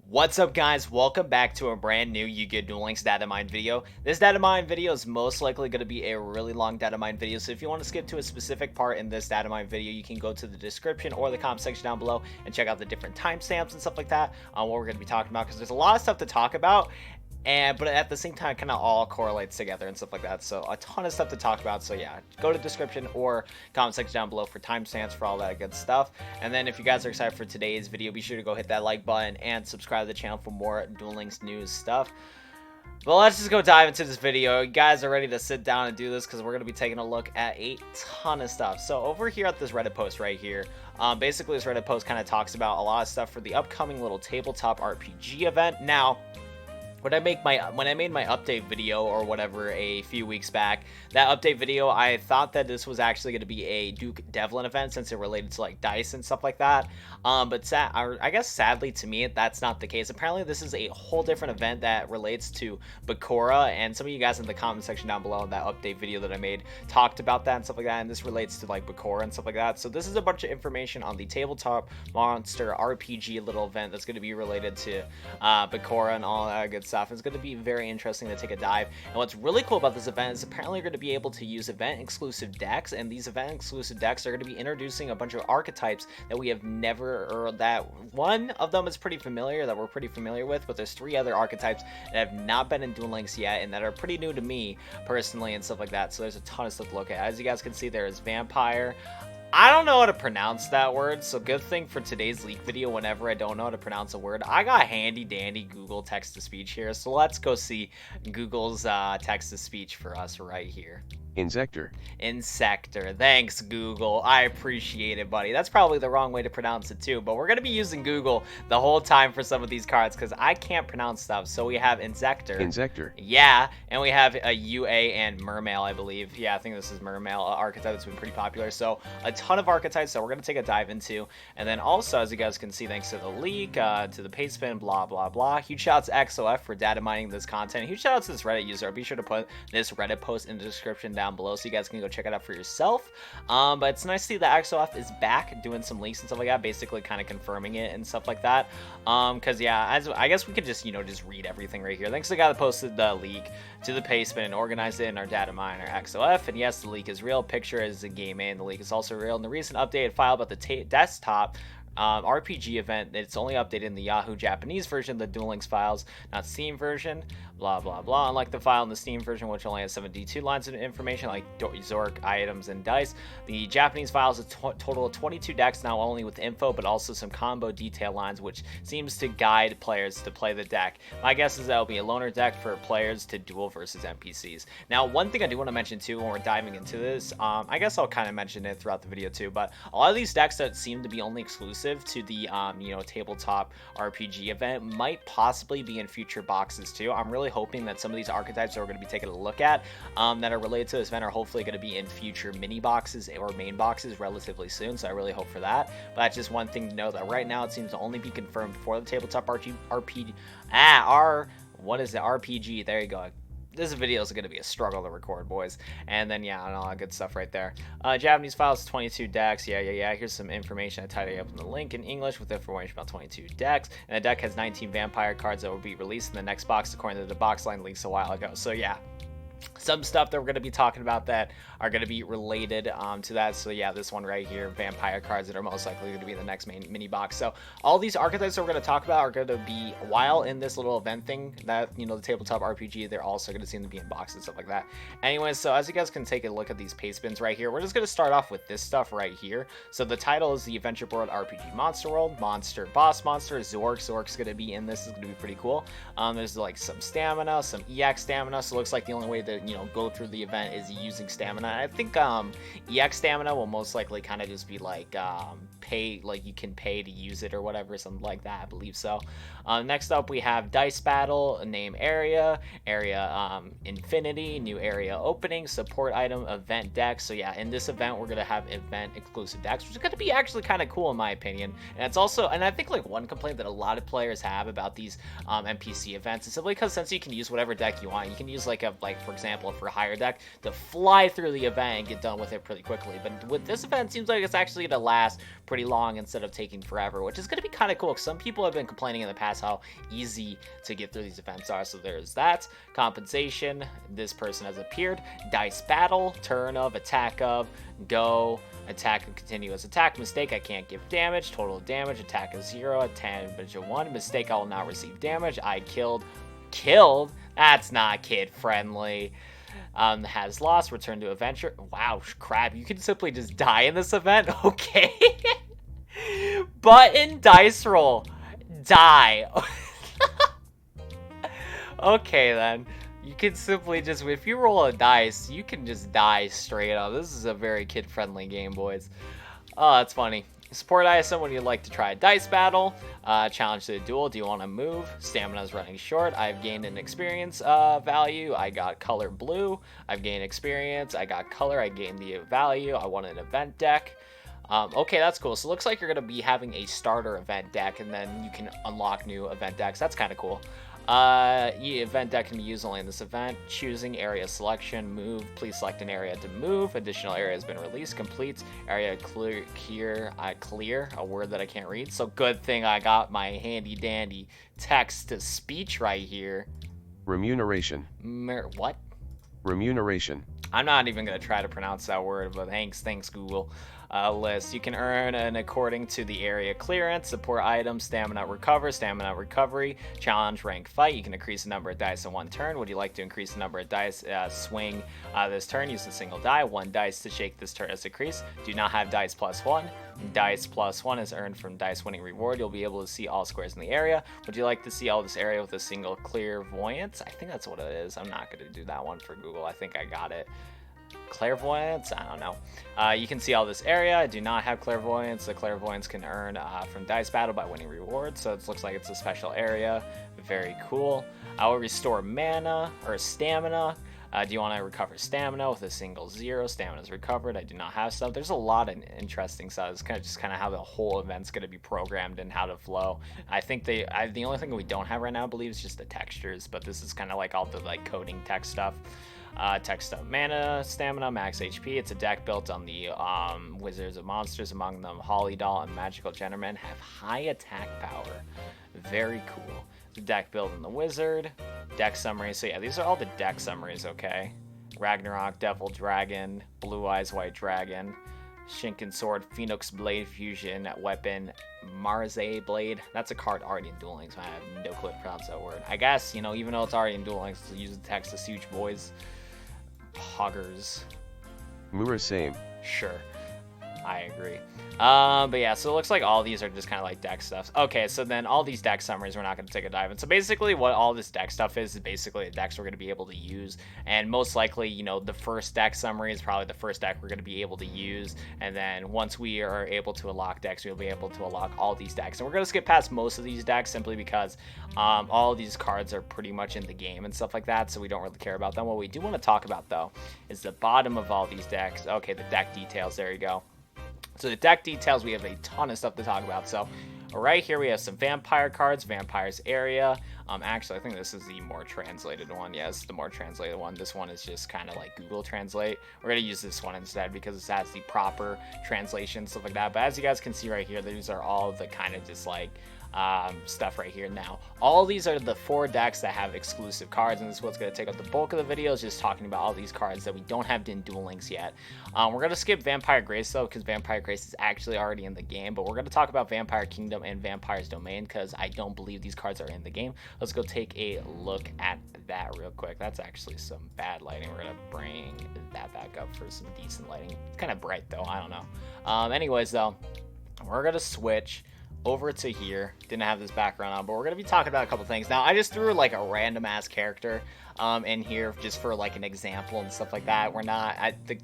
What's up, guys? Welcome back to a brand new Yu-Gi-Oh! Duel Links datamine video. This datamine video is most likely going to be a really long datamine video, so if you want to skip to a specific part in this datamine video, you can go to the description or the comment section down below and check out the different timestamps and stuff like that on what we're going to be talking about, because there's a lot of stuff to talk about. But at the same time, kind of all correlates together and stuff like that. So a ton of stuff to talk about. So yeah, go to description or comment section down below for timestamps for all that good stuff. And then if you guys are excited for today's video, be sure to go hit that like button and subscribe to the channel for more Duel Links news stuff. But let's just go dive into this video. You guys are ready to sit down and do this because we're going to be taking a look at a ton of stuff. So over here at this Reddit post right here, basically this Reddit post kind of talks about a lot of stuff for the upcoming little tabletop RPG event. Now, when I made my update video or whatever a few weeks back, that update video, I thought that this was actually going to be a Duke Devlin event since it related to like dice and stuff like that. But I guess sadly to me, that's not the case. Apparently, this is a whole different event that relates to Bakura, and some of you guys in the comment section down below in that update video that I made talked about that and stuff like that, and this relates to like Bakura and stuff like that. So this is a bunch of information on the tabletop monster RPG little event that's going to be related to Bakura and all that good stuff. It's going to be very interesting to take a dive. And what's really cool about this event is apparently you're going to be able to use event exclusive decks, and these event exclusive decks are going to be introducing a bunch of archetypes that we have never, or that one of them is pretty familiar, that we're pretty familiar with, but there's 3 other archetypes that have not been in Duel Links yet and that are pretty new to me personally and stuff like that. So there's a ton of stuff to look at. As you guys can see, there is Vampire. I don't know how to pronounce that word, so good thing for today's leak video, whenever I don't know how to pronounce a word, I got handy dandy Google text-to-speech here, so let's go see Google's text-to-speech for us right here. Inzektor. Thanks, Google. I appreciate it, buddy. That's probably the wrong way to pronounce it, too. But we're going to be using Google the whole time for some of these cards because I can't pronounce stuff. So we have Inzektor. Yeah. And we have a U.A. and Mermail, I believe. Yeah, I think this is Mermail archetype that's been pretty popular. So a ton of archetypes that we're going to take a dive into. And then also, as you guys can see, thanks to the leak, to the paste spin, blah, blah, blah. Huge shout out to XOF for data mining this content. Huge shout out to this Reddit user. Be sure to put this Reddit post in the description down below so you guys can go check it out for yourself. But it's nice to see that XOF is back doing some leaks and stuff like that, basically kind of confirming it and stuff like that. Because yeah, I guess we could just just read everything right here. Thanks to the guy that posted the leak to the paste spin and organized it in our data miner XOF. And yes, the leak is real. Picture is a game and the leak is also real. In the recent updated file about the desktop RPG event, it's only updated in the Yahoo Japanese version, the Duel Links files, not Steam version, blah blah blah. Unlike the file in the Steam version, which only has 72 lines of information like Zork, items, and dice, the Japanese file is a total of 22 decks, not only with info but also some combo detail lines, which seems to guide players to play the deck. My guess is that will be a loner deck for players to duel versus NPCs. Now, one thing I do want to mention too when we're diving into this, I guess I'll kind of mention it throughout the video too, but a lot of these decks that seem to be only exclusive to the tabletop RPG event might possibly be in future boxes too. I'm really hoping that some of these archetypes that we're going to be taking a look at that are related to this event are hopefully going to be in future mini boxes or main boxes relatively soon, so I really hope for that. But that's just one thing to know, that right now it seems to only be confirmed for the tabletop RPG. What is the RPG? There you go. This video is going to be a struggle to record, boys. And then, yeah, and all that good stuff right there. Japanese files, 22 decks. Yeah. Here's some information. I tied it up in the link in English with information about 22 decks. And the deck has 19 vampire cards that will be released in the next box, according to the box line leaks a while ago. So, yeah. Some stuff that we're going to be talking about that are going to be related to that. So yeah, this one right here, vampire cards that are most likely going to be in the next main mini box. So all these archetypes that we're going to talk about are going to be, while in this little event thing that, the tabletop RPG, they're also going to seem to be in boxes and stuff like that. Anyways, so as you guys can take a look at these paste bins right here, we're just going to start off with this stuff right here. So the title is the Adventure Board RPG Monster World, Monster Boss Monster, Zork's going to be in this. Is going to be pretty cool. There's like some stamina, some EX stamina. So it looks like the only way to go through the event is using stamina. I think EX stamina will most likely kind of just be like pay, like you can pay to use it or whatever, something like that, I believe so. Next up we have Dice Battle, name area Infinity, new area opening, support item, event decks. So yeah, in this event we're gonna have event exclusive decks, which is gonna be actually kind of cool in my opinion. And it's also, and I think like one complaint that a lot of players have about these NPC events is simply because since you can use whatever deck you want, you can use like for example example for higher deck, to fly through the event and get done with it pretty quickly. But with this event, it seems like it's actually going to last pretty long instead of taking forever, which is going to be kind of cool, because some people have been complaining in the past how easy to get through these events are. So there's that. Compensation, this person has appeared. Dice battle, turn of, attack of, go, attack and continuous attack. Mistake, I can't give damage. Total damage, attack is 0, damage of 1. Mistake, I will not receive damage. I killed. That's not kid friendly. Has lost, return to adventure. Wow, crap, you can simply just die in this event. Okay. Button dice roll, die. Okay then, you can simply just, if you roll a dice, you can just die straight up. This is a very kid-friendly game, boys. Oh, that's funny. Support ISM when you'd like to try a dice battle. Challenge to the duel. Do you want to move? Stamina is running short. I've gained an experience value. I got color blue. I've gained experience. I got color. I gained the value. I want an event deck. Okay, that's cool. So it looks like you're going to be having a starter event deck, and then you can unlock new event decks. That's kind of cool. Event deck can be used only in this event. Choosing area selection, move. Please select an area to move. Additional area has been released. Complete area clear, a word that I can't read. So good thing I got my handy dandy text to speech right here. Remuneration. What? Remuneration. I'm not even going to try to pronounce that word, but thanks Google. List. You can earn an according to the area clearance, support items, stamina recovery, challenge, rank, fight. You can increase the number of dice in one turn. Would you like to increase the number of dice swing this turn? Use a single die. 1 dice to shake this turn as decrease. Do not have dice +1. Dice +1 is earned from dice winning reward. You'll be able to see all squares in the area. Would you like to see all this area with a single clairvoyance? I think that's what it is. I'm not going to do that one for Google. I think I got it. Clairvoyance? I don't know. You can see all this area. I do not have clairvoyance. The clairvoyance can earn from dice battle by winning rewards. So it looks like it's a special area. Very cool. I will restore mana or stamina. Do you want to recover stamina with a single 0? Stamina is recovered. I do not have stuff. There's a lot of interesting stuff. It's kind of how the whole event's going to be programmed and how to flow. I think the only thing we don't have right now, I believe, is just the textures. But this is kind of like all the like coding text stuff. Text of mana, stamina, max HP. It's a deck built on the Wizards of Monsters. Among them, Holly Doll and Magical Gentleman have high attack power. Very cool. The deck built in the Wizard. Deck summary. So yeah, these are all the deck summaries, okay? Ragnarok, Devil Dragon, Blue Eyes White Dragon, Shinken Sword, Phoenix Blade Fusion Weapon, Marze Blade. That's a card already in Duel Links. I have no clue to pronounce that word. I guess, you know, even though it's already in Duel Links, use the text to huge boys. Poggers. Mura same. Sure. I agree. But yeah, so it looks like all these are just kind of like deck stuff. Okay, so then all these deck summaries we're not going to take a dive in. So basically what all this deck stuff is basically the decks we're going to be able to use. And most likely, you know, the first deck summary is probably the first deck we're going to be able to use. And then once we are able to unlock decks, we'll be able to unlock all these decks. And we're going to skip past most of these decks simply because all of these cards are pretty much in the game and stuff like that. So we don't really care about them. What we do want to talk about, though, is the bottom of all these decks. Okay, the deck details. There you go. So the deck details, we have a ton of stuff to talk about. So right here we have some vampire cards, Vampire's Area. Actually, I think this is the more translated one. Yeah, this is the more translated one. This one is just kind of like Google Translate. We're going to use this one instead because it has the proper translation, stuff like that. But as you guys can see right here, these are all the kind of just like stuff right here. Now all these are the 4 decks that have exclusive cards, and this is what's going to take up the bulk of the video, is just talking about all these cards that we don't have in Duel Links yet. We're going to skip Vampire Grace though, because Vampire Grace is actually already in the game, but we're going to talk about Vampire Kingdom and Vampire's Domain because I don't believe these cards are in the game. Let's go take a look at that real quick. That's actually some bad lighting. We're going to bring that back up for some decent lighting. It's kind of bright though, I don't know. Anyways though, we're going to switch over to here. Didn't have this background on, but we're going to be talking about a couple things. Now, I just threw like a random ass character in here just for like an example and stuff like that. We're not,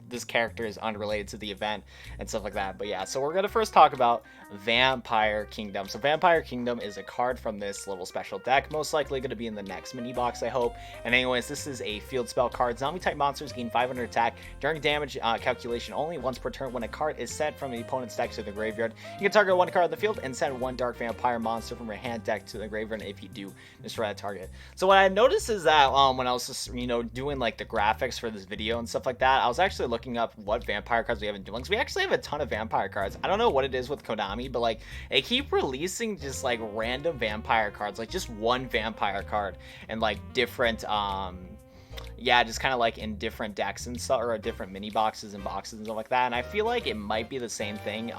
this character is unrelated to the event and stuff like that. But yeah, so we're going to first talk about Vampire Kingdom. So Vampire Kingdom is a card from this little special deck, most likely going to be in the next mini box, I hope. And anyways, this is a field spell card. Zombie type monsters gain 500 attack during damage calculation only once per turn. When a card is sent from the opponent's deck to the graveyard, you can target 1 card on the field and send 1 dark vampire monster from your hand deck to the graveyard. And if you do, destroy that target. So what I noticed is that when when I was just, you know, doing like the graphics for this video and stuff like that, I was actually looking up what vampire cards we have in Duel Links. We actually have a ton of vampire cards. I don't know what it is with Konami, but like they keep releasing just like random vampire cards, like just one vampire card and like different yeah, just kind of like in different decks and stuff, or different mini boxes and boxes and stuff like that. And I feel like it might be the same thing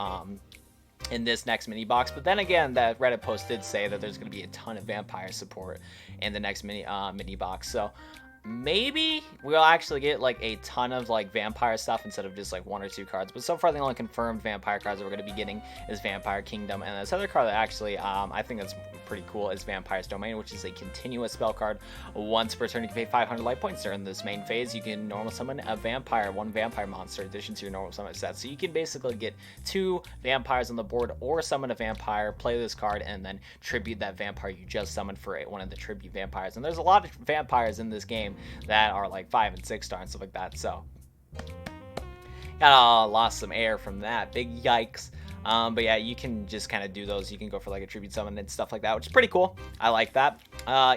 in this next mini box, but then again, that Reddit post did say that there's going to be a ton of vampire support in the next mini box, so maybe we'll actually get like a ton of like vampire stuff instead of just like 1 or 2 cards. But so far the only confirmed vampire cards that we're going to be getting is Vampire Kingdom, and this other card that actually I think that's pretty cool is Vampire's Domain, which is a continuous spell card. Once per turn you can pay 500 life points. During this main phase you can normal summon a vampire, 1 vampire monster in addition to your normal summon set, so you can basically get 2 vampires on the board or summon a vampire, play this card, and then tribute that vampire you just summoned for one of the tribute vampires. And there's a lot of vampires in this game that are like 5 and 6 star and stuff like that, so lost some air from that, big yikes. But yeah, you can just kind of do those. You can go for like a tribute summon and stuff like that, which is pretty cool. I like that.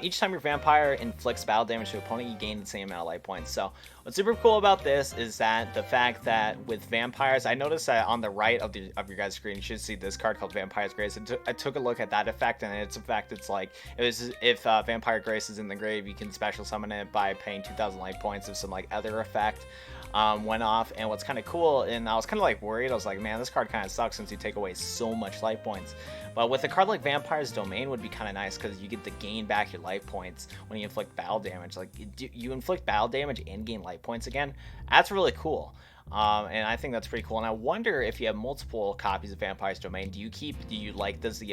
Each time your vampire inflicts battle damage to an opponent, you gain the same amount of life points. So what's super cool about this is that the fact that with vampires, I noticed that on the right of your guys' screen, you should see this card called Vampire's Grace. I took a look at that effect, and its effect, it's like, if Vampire Grace is in the grave, you can special summon it by paying 2,000 life points. If some like other effect went off. And what's kind of cool, and I was kind of like worried, I was like, man, this card kind of sucks since you take away so much life points. But with a card like Vampire's Domain would be kind of nice, because you get to gain back your life points when you inflict battle damage. Like, you inflict battle damage and gain life points again. That's really cool. And I think that's pretty cool. And I wonder if you have multiple copies of Vampire's Domain, does the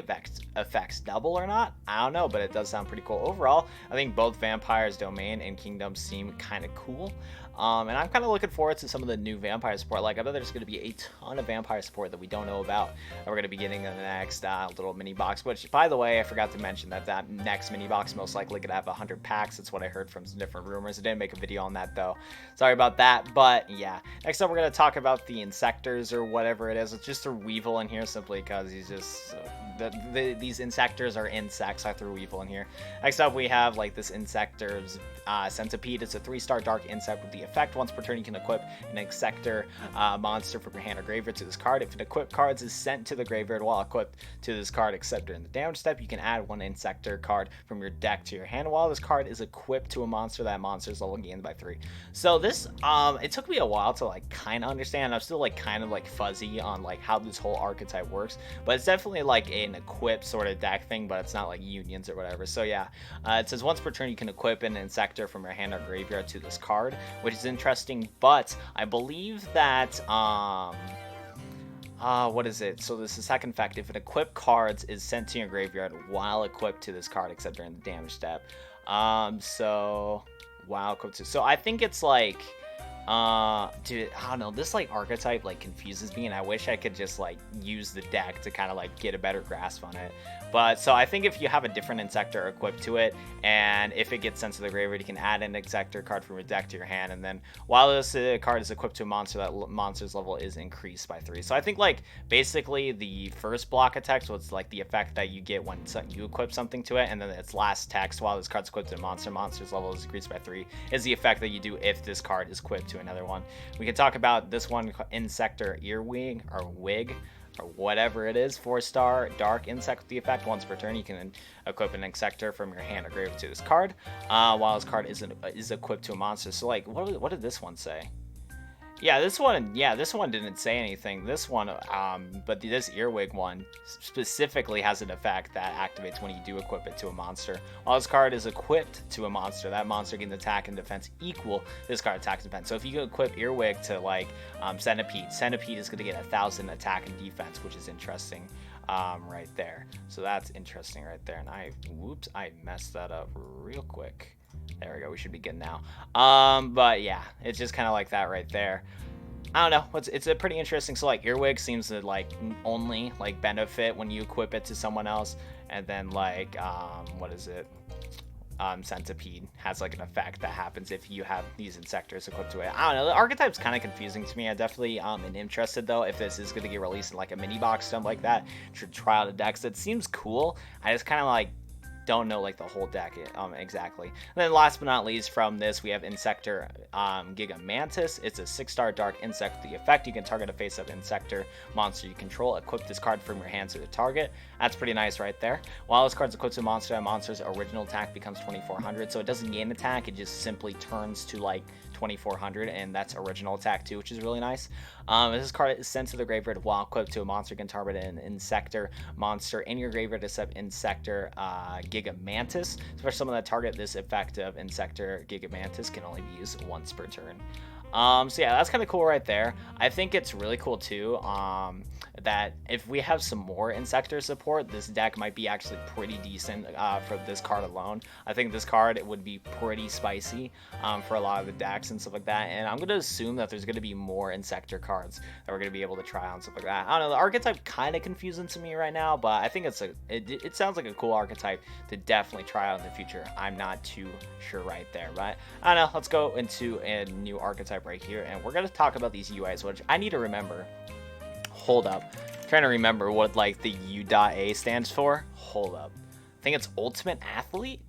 effects double or not? I don't know, but it does sound pretty cool. Overall, I think both Vampire's Domain and Kingdom seem kind of cool. And I'm kind of looking forward to some of the new vampire support. Like, I bet there's going to be a ton of vampire support that we don't know about that we're going to be getting in the next little mini box. Which, by the way, I forgot to mention that next mini box most likely could have 100 packs. That's what I heard from some different rumors. I didn't make a video on that, though. Sorry about that. But yeah, next up we're going to talk about the Inzektors, or whatever it is. It's just a Weevil in here simply because he's just these Inzektors are insects. I threw Weevil in here. Next up we have like this Inzektor's Centipede. It's a 3-star dark insect with the effect, once per turn you can equip an Inzektor monster from your hand or graveyard to this card. If an equipped card is sent to the graveyard while equipped to this card, except during the damage step, you can add 1 Inzektor card from your deck to your hand. While this card is equipped to a monster, that monster's level gained by 3. So this it took me a while to like kind of understand. I'm still like kind of like fuzzy on like how this whole archetype works, but it's definitely like an equip sort of deck thing, but it's not like unions or whatever. So yeah, it says once per turn you can equip an Inzektor from your hand or graveyard to this card, which is interesting. But I believe that what is it? So this is the second effect. If an equipped card is sent to your graveyard while equipped to this card, except during the damage step. So wow, equipped to. So I think it's like dude, I don't know, this like archetype like confuses me, and I wish I could just like use the deck to kind of like get a better grasp on it. But so I think if you have a different Inzektor equipped to it, and if it gets sent to the graveyard, you can add an Inzektor card from your deck to your hand, and then while this card is equipped to a monster, that monster's level is increased by 3. So I think like basically the first block of text was like the effect that you get when you equip something to it, and then its last text, while this card's equipped to a monster's level is increased by 3, is the effect that you do if this card is equipped to another one. We can talk about this one, Inzektor Earwig, or Wig, or whatever it is, 4-star dark insect with the effect. Once per turn you can equip an Inzektor from your hand or graveyard to this card, while this card is equipped to a monster. So like, what did this one say? Yeah, this one didn't say anything. This one, but this Earwig one specifically has an effect that activates when you do equip it to a monster. While this card is equipped to a monster, that monster gains attack and defense equal this card attack and defense. So if you equip Earwig to like Centipede is going to get 1,000 attack and defense, which is interesting. Right there. So that's interesting right there. And I messed that up real quick. There we go. We should be good now. But yeah, it's just kind of like that right there. I don't know. It's a pretty interesting. So like Earwig seems to like only like benefit when you equip it to someone else, and then like what is it? Centipede has like an effect that happens if you have these Inzektors equipped to it. I don't know. The archetype's kind of confusing to me. I definitely am interested though if this is going to get released in like a mini box, something like that, to try out the decks. It seems cool. I just kind of like don't know like the whole deck exactly. And then last but not least from this, we have Inzektor Gigamantis. It's a 6-star dark insect with the effect. You can target a face-up Inzektor monster you control. Equip this card from your hand to the target. That's pretty nice right there. While this card's equipped to a monster, that monster's original attack becomes 2400. So it doesn't gain attack, it just simply turns to like 2400, and that's original attack too, which is really nice. This card is sent to the graveyard while equipped to a monster. You can target an Inzektor monster in your graveyard except Inzektor Gigamantis. Especially someone that target this effect of Inzektor Gigamantis can only be used once per turn. So yeah, that's kind of cool right there. I think it's really cool too that if we have some more Inzektor support, this deck might be actually pretty decent for this card alone. I think this card would be pretty spicy for a lot of the decks and stuff like that. And I'm going to assume that there's going to be more Inzektor cards that we're going to be able to try on, stuff like that. I don't know, the archetype kind of confusing to me right now, but I think it sounds like a cool archetype to definitely try out in the future. I'm not too sure right there, but I don't know. Let's go into a new archetype right here, and we're going to talk about these U.A'S, which I need to remember. Hold up. I'm trying to remember what like the U.A stands for. Hold up. I think it's Ultimate Athlete?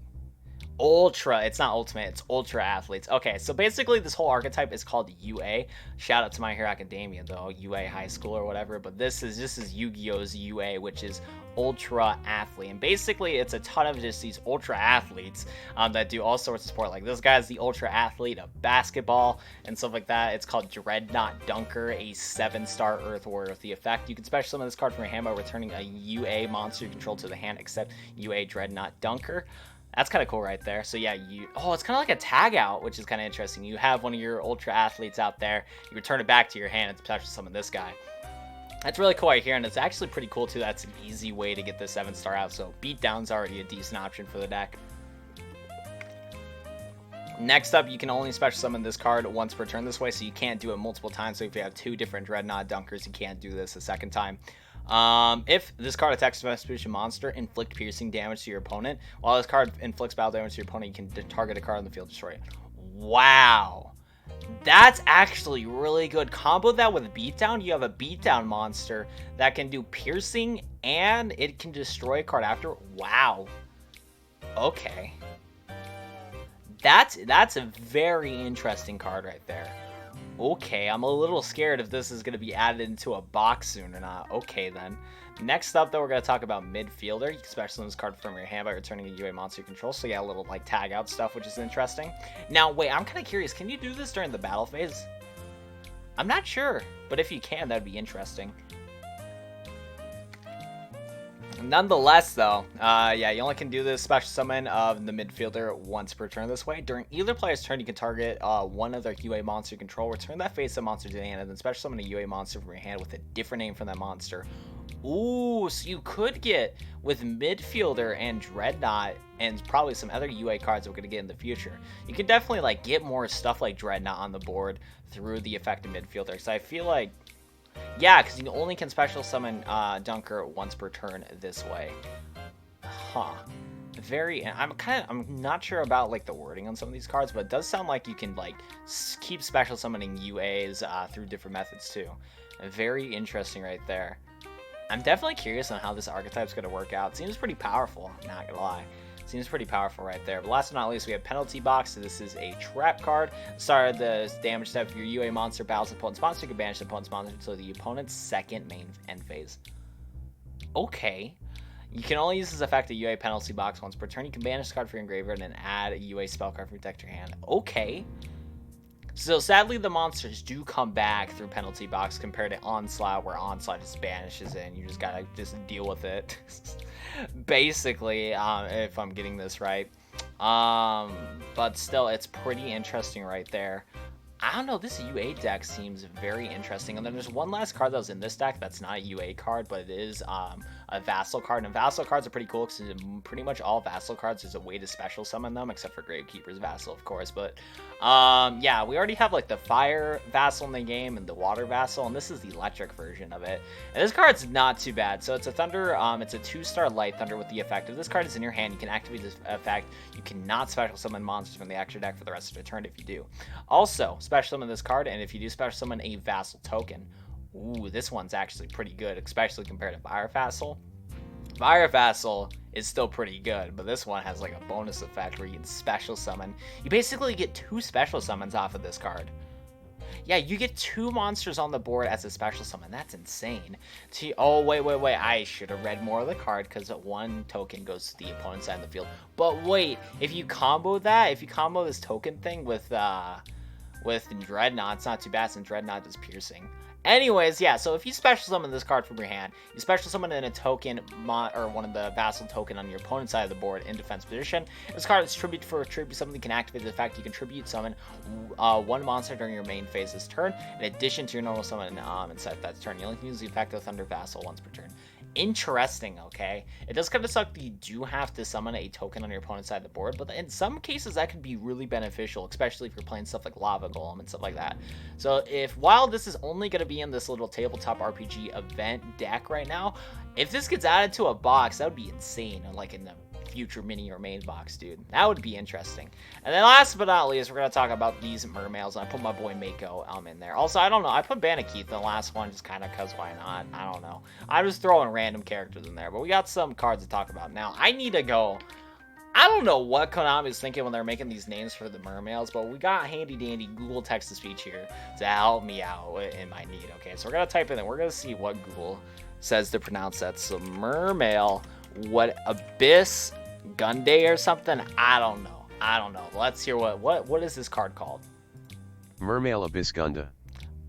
Ultra. It's not Ultimate, it's Ultra Athletes. Okay, so basically this whole archetype is called U.A. Shout out to My Hero Academia though, U.A High School or whatever, but this is Yu-Gi-Oh's U.A, which is Ultra Athlete. And basically it's a ton of just these Ultra Athletes that do all sorts of sport. Like this guy's the Ultra Athlete of basketball and stuff like that. It's called Dreadnought Dunker, a 7-star Earth Warrior with the effect. You can special summon this card from your hand by returning a U.A monster you control to the hand except U.A Dreadnought Dunker. That's kind of cool right there. So yeah, it's kind of like a tag out, which is kind of interesting. You have one of your Ultra Athletes out there, you return it back to your hand and special summon this guy. That's really cool right here, and it's actually pretty cool too. That's an easy way to get the 7-star out, so Beatdown's already a decent option for the deck. Next up, you can only special summon this card once per turn this way, so you can't do it multiple times. So if you have 2 different Dreadnought Dunkers, you can't do this a second time. If this card attacks a special monster, inflict piercing damage to your opponent. While this card inflicts battle damage to your opponent, you can target a card on the field, destroy it. Wow. That's actually really good. Combo that with Beatdown, you have a Beatdown monster that can do piercing and it can destroy a card after. Wow. Okay. That's a very interesting card right there. Okay, I'm a little scared if this is going to be added into a box soon or not. Okay, then. Next up, though, we're going to talk about midfielder. You can special summon this card from your hand by returning a U.A monster you control. So, yeah, a little, like, tag out stuff, which is interesting. Now, wait, I'm kind of curious. Can you do this during the battle phase? I'm not sure, but if you can, that would be interesting. Nonetheless, though, yeah, you only can do this special summon of the midfielder once per turn this way. During either player's turn, you can target one of their UA monster you control, return that face-up monster to the hand, and then special summon a UA monster from your hand with a different name from that monster. Ooh, so you could get, with midfielder and Dreadnought, and probably some other UA cards we're going to get in the future, you can definitely, like, get more stuff like Dreadnought on the board through the effect of midfielder. So I feel like, yeah, because you only can special summon Dunker once per turn this way. Huh. I'm not sure about like the wording on some of these cards, but it does sound like you can like keep special summoning UAs through different methods too. Very interesting right there. I'm definitely curious on how this archetype is going to work out. It seems pretty powerful, not gonna lie. Seems pretty powerful right there. But last but not least, we have Penalty Box. So this is a trap card. Start the damage step. If your UA monster battles the opponent's monster, you can banish the opponent's monster until the opponent's second main end phase. Okay. You can only use this effect of UA Penalty Box once per turn. You can banish the card from your graveyard and add a UA spell card from your deck to your hand. Okay. So sadly, the monsters do come back through Penalty Box compared to Onslaught, where Onslaught just banishes it and you just gotta just deal with it. Basically, if I'm getting this right. But still, it's pretty interesting right there. I don't know, this UA deck seems very interesting. And then there's one last card that was in this deck that's not a UA card, but it is a Vassal card. And Vassal cards are pretty cool because pretty much all Vassal cards, there's a way to special summon them, except for Gravekeeper's Vassal, of course. But yeah, we already have like the Fire Vassal in the game and the Water Vassal, and this is the Electric version of it. And this card's not too bad. So it's a Thunder, it's a 2-star Light Thunder with the effect. If this card is in your hand, you can activate this effect. You cannot special summon monsters from the extra deck for the rest of the turn if you do. Also, special summon this card, and if you do special summon a Vassal token, ooh, this one's actually pretty good, especially compared to Fire Vassal. Fire Vassal is still pretty good, but this one has like a bonus effect where you can special summon. You basically get 2 special summons off of this card. Yeah, you get 2 monsters on the board as a special summon. That's insane. Oh, wait. I should have read more of the card because 1 token goes to the opponent's side of the field. But wait, if you combo this token thing with Dreadnought, it's not too bad since Dreadnought does piercing. Anyways, yeah, so if you special summon this card from your hand, you special summon in a token, or one of the vassal token on your opponent's side of the board in defense position. This card is tribute for a tribute summon. You can activate the fact you can tribute summon 1 monster during your main phase this turn, in addition to your normal summon inside that turn. You only can use the effect of Thunder Vassal once per turn. Interesting, okay? It does kind of suck that you do have to summon a token on your opponent's side of the board, but in some cases that could be really beneficial, especially if you're playing stuff like Lava Golem and stuff like that. So while this is only going to be in this little tabletop RPG event deck right now, if this gets added to a box, that would be insane, like in the future mini or main box, dude. That would be interesting. And then last but not least, we're going to talk about these Mermails, and I put my boy Mako in there. Also, I don't know, I put Bannakeith in the last one just kind of because why not? I don't know. I'm just throwing random characters in there, but we got some cards to talk about. Now, I need to go. I don't know what Konami was thinking when they're making these names for the Mermails, but we got handy dandy Google text-to-speech here to help me out in my need. Okay, so we're going to type in and we're going to see what Google says to pronounce that. So Mermail, what, Abyss Gunday or something? I don't know. Let's hear what is this card called? Mermail Abyss Gunda.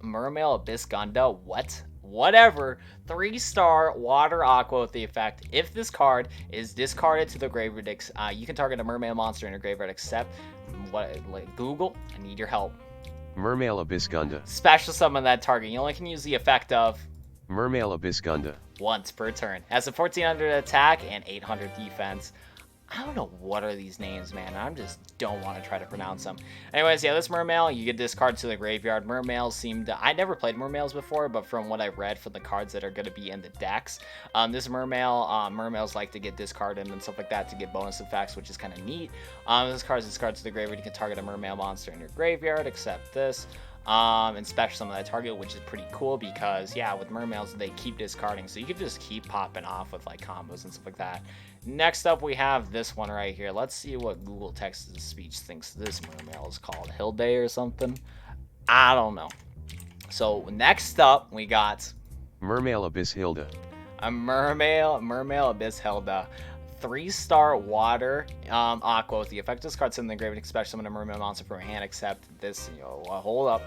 Mermail Abyss Gunda? What? Whatever. 3-star water aqua with the effect. If this card is discarded to the graveyard, you can target a mermail monster in your graveyard except Google, I need your help. Mermail Abyss Gunda. Special summon that target. You only can use the effect of Mermail Abyss Gunda once per turn. Has a 1400 attack and 800 defense. I don't know what are these names, man. I just don't want to try to pronounce them. Anyways, yeah, this Mermail, you get this card to the graveyard. Mermails seem to... I never played Mermails before, but from what I've read from the cards that are going to be in the decks, this Mermails like to get discarded and stuff like that to get bonus effects, which is kind of neat. This card to the graveyard. You can target a Mermail monster in your graveyard, except this. And special summon that target, which is pretty cool because, yeah, with Mermails, they keep discarding, so you can just keep popping off with, like, combos and stuff like that. Next up, we have this one right here. Let's see what Google Text-to-Speech thinks this Mermail is called. Hilde or something? I don't know. So, next up, we got... Mermail Abyss Hilda. A Mermail Abyss Hilda. 3-star water aqua with the effect of this card in the graveyard. Expect summon a mermail monster from your hand, except this. Hold up.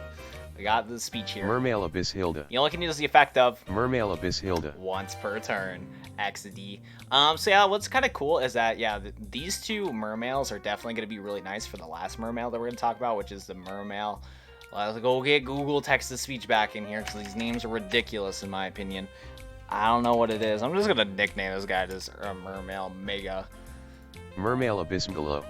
We got the speech here. Mermail Abyss Hilda. You only can use the effect of Mermail Abyss Hilda once per turn. XD. So yeah, what's kind of cool is that, yeah, these 2 Mermails are definitely going to be really nice for the last Mermail that we're going to talk about, which is the Mermail. Let's go get Google Text-to-Speech back in here because these names are ridiculous in my opinion. I don't know what it is. I'm just going to nickname this guy just Mermail Mega. Mermail Abyss Mgalo.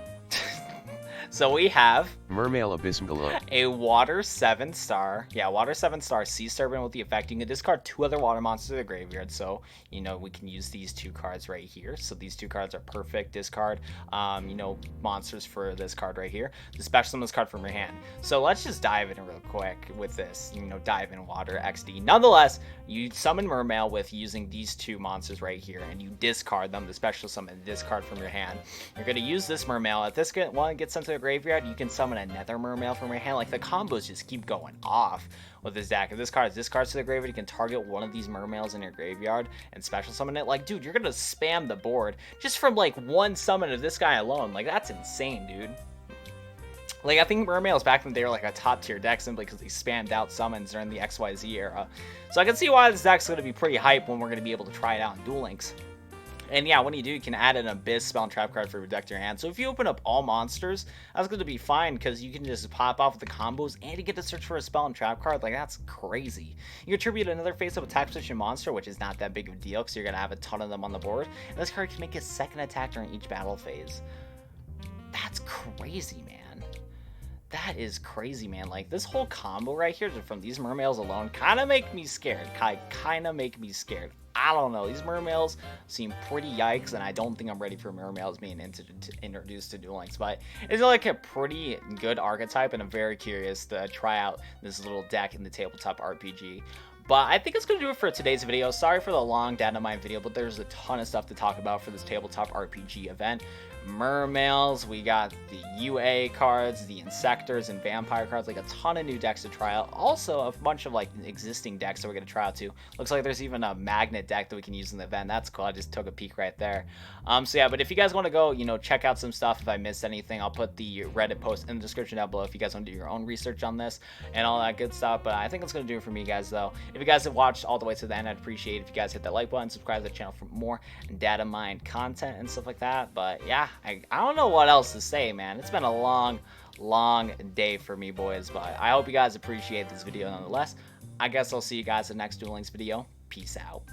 So we have Mermail Abyss Mgalo. A water 7-star. Yeah, water 7-star Sea Serpent with the effect. You can discard 2 other water monsters to the graveyard. So, we can use these 2 cards right here. So these 2 cards are perfect discard, monsters for this card right here. The special summon this card from your hand. So let's just dive in real quick with this. Dive in water XD. Nonetheless, you summon Mermail with using these 2 monsters right here, and you discard them. The special summon this card from your hand. You're going to use this Mermail. If this one gets sent to the graveyard, you can summon another Mermail from your hand. Like, the combos just keep going off with this deck. If this card is discarded to the graveyard, you can target one of these Mermails in your graveyard and special summon it. Like, dude, you're gonna spam the board just from like 1 summon of this guy alone. Like, that's insane, dude. Like, I think Mermails back in the day were like a top tier deck simply because they spammed out summons during the XYZ era. So I can see why this deck's going to be pretty hype when we're going to be able to try it out in Duel Links. And yeah, when you do, you can add an Abyss spell and trap card for your deck to your hand. So if you open up all monsters, that's going to be fine because you can just pop off with the combos and you get to search for a spell and trap card. Like, that's crazy. You attribute another face-up attack position monster, which is not that big of a deal because you're going to have a ton of them on the board. And this card can make a 2nd attack during each battle phase. That's crazy, man. That is crazy, man. Like, this whole combo right here from these Mermails alone kind of make me scared. Kind of make me scared. I don't know. These Mermails seem pretty yikes, and I don't think I'm ready for Mermails being introduced to Duel Links. But it's like a pretty good archetype, and I'm very curious to try out this little deck in the Tabletop RPG. But I think it's going to do it for today's video. Sorry for the long datamine video, but there's a ton of stuff to talk about for this tabletop RPG event. Mermails, we got the U.A cards, the Inzektors and Vampire cards, like a ton of new decks to try out. Also, a bunch of like existing decks that we're going to try out too. Looks like there's even a magnet deck that we can use in the event. That's cool. I just took a peek right there. So yeah, but if you guys want to go, you know, check out some stuff. If I missed anything, I'll put the Reddit post in the description down below if you guys want to do your own research on this and all that good stuff. But I think it's going to do it for me, guys, though. If you guys have watched all the way to the end, I'd appreciate it if you guys hit that like button, subscribe to the channel for more data mined content and stuff like that. But yeah, I don't know what else to say, man. It's been a long day for me, boys, but I hope you guys appreciate this video nonetheless. I guess I'll see you guys in the next Duel Links video. Peace out.